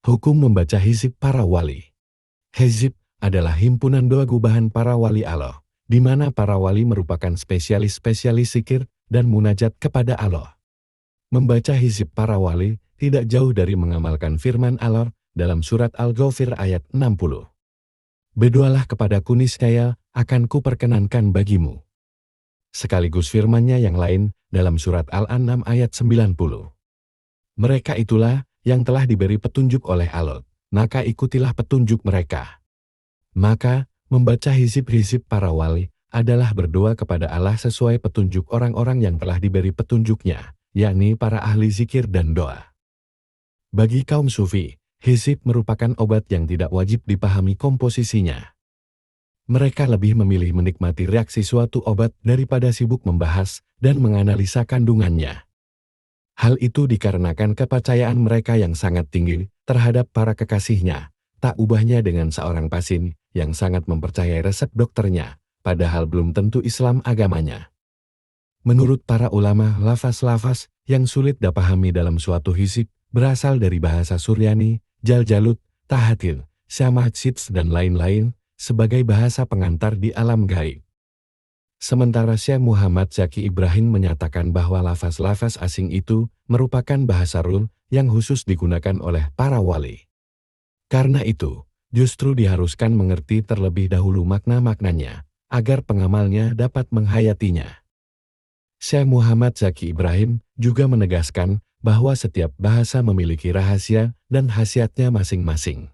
Hukum membaca hizib para wali. Hizib adalah himpunan doa gubahan para wali Allah, di mana para wali merupakan spesialis-spesialis zikir dan munajat kepada Allah. Membaca hizib para wali tidak jauh dari mengamalkan firman Allah dalam surat Al-Ghafir ayat 60. Berdoalah kepadaku niscaya akan kuperkenankan bagimu. Sekaligus firman-Nya yang lain dalam surat Al-An'am ayat 90. Mereka itulah yang telah diberi petunjuk oleh Allah, maka ikutilah petunjuk mereka. Maka, membaca hizib-hizib para wali adalah berdoa kepada Allah sesuai petunjuk orang-orang yang telah diberi petunjuknya, yakni para ahli zikir dan doa. Bagi kaum sufi, hizib merupakan obat yang tidak wajib dipahami komposisinya. Mereka lebih memilih menikmati reaksi suatu obat daripada sibuk membahas dan menganalisa kandungannya. Hal itu dikarenakan kepercayaan mereka yang sangat tinggi terhadap para kekasihnya, tak ubahnya dengan seorang pasien yang sangat mempercayai resep dokternya, padahal belum tentu Islam agamanya. Menurut para ulama, lafaz-lafaz yang sulit dipahami dalam suatu hizib berasal dari bahasa Suryani, Jaljalut, Tahatil, Syamahsits dan lain-lain, sebagai bahasa pengantar di alam gaib. Sementara Syekh Muhammad Zaki Ibrahim menyatakan bahwa lafaz-lafaz asing itu merupakan bahasa rul yang khusus digunakan oleh para wali. Karena itu, justru diharuskan mengerti terlebih dahulu makna-maknanya, agar pengamalnya dapat menghayatinya. Syekh Muhammad Zaki Ibrahim juga menegaskan bahwa setiap bahasa memiliki rahasia dan khasiatnya masing-masing.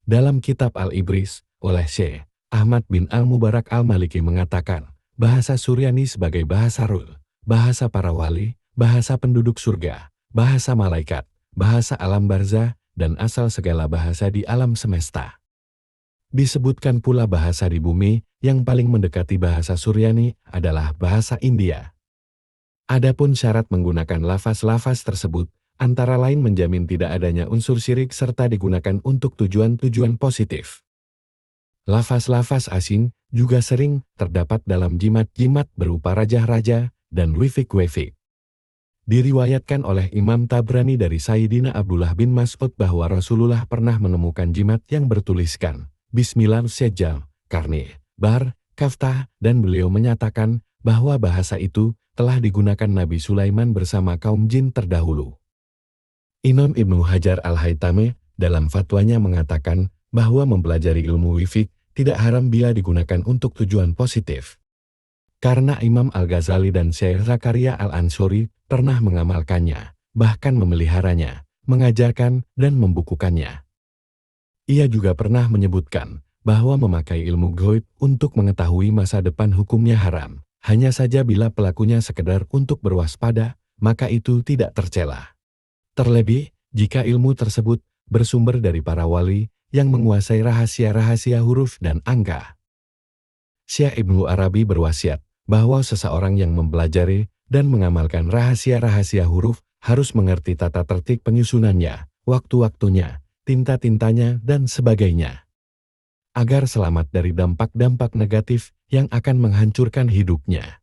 Dalam kitab Al-Ibris, oleh Syekh Ahmad bin Al-Mubarak Al-Maliki mengatakan, bahasa Suryani sebagai bahasa rul, bahasa para wali, bahasa penduduk surga, bahasa malaikat, bahasa alam barzah, dan asal segala bahasa di alam semesta. Disebutkan pula bahasa di bumi yang paling mendekati bahasa Suryani adalah bahasa India. Adapun syarat menggunakan lafaz-lafaz tersebut, antara lain menjamin tidak adanya unsur syirik serta digunakan untuk tujuan-tujuan positif. Lafaz-lafaz asing juga sering terdapat dalam jimat-jimat berupa raja-raja dan wifik-wifik. Diriwayatkan oleh Imam Tabrani dari Sayyidina Abdullah bin Mas'ud bahwa Rasulullah pernah menemukan jimat yang bertuliskan Bismillah Sejal, Karni, Bar, Kaftah, dan beliau menyatakan bahwa bahasa itu telah digunakan Nabi Sulaiman bersama kaum jin terdahulu. Imam Ibnu Hajar Al-Haytami dalam fatwanya mengatakan bahwa mempelajari ilmu wifik tidak haram bila digunakan untuk tujuan positif. Karena Imam Al-Ghazali dan Syekh Zakaria Al-Ansuri pernah mengamalkannya, bahkan memeliharanya, mengajarkan, dan membukukannya. Ia juga pernah menyebutkan bahwa memakai ilmu ghaib untuk mengetahui masa depan hukumnya haram, hanya saja bila pelakunya sekedar untuk berwaspada, maka itu tidak tercela. Terlebih, jika ilmu tersebut bersumber dari para wali yang menguasai rahasia-rahasia huruf dan angka. Syekh Ibnu Arabi berwasiat bahwa seseorang yang mempelajari dan mengamalkan rahasia-rahasia huruf harus mengerti tata tertib penyusunannya, waktu-waktunya, tinta-tintanya, dan sebagainya, agar selamat dari dampak-dampak negatif yang akan menghancurkan hidupnya.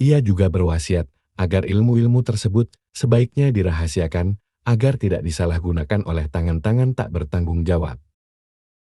Ia juga berwasiat agar ilmu-ilmu tersebut sebaiknya dirahasiakan agar tidak disalahgunakan oleh tangan-tangan tak bertanggung jawab.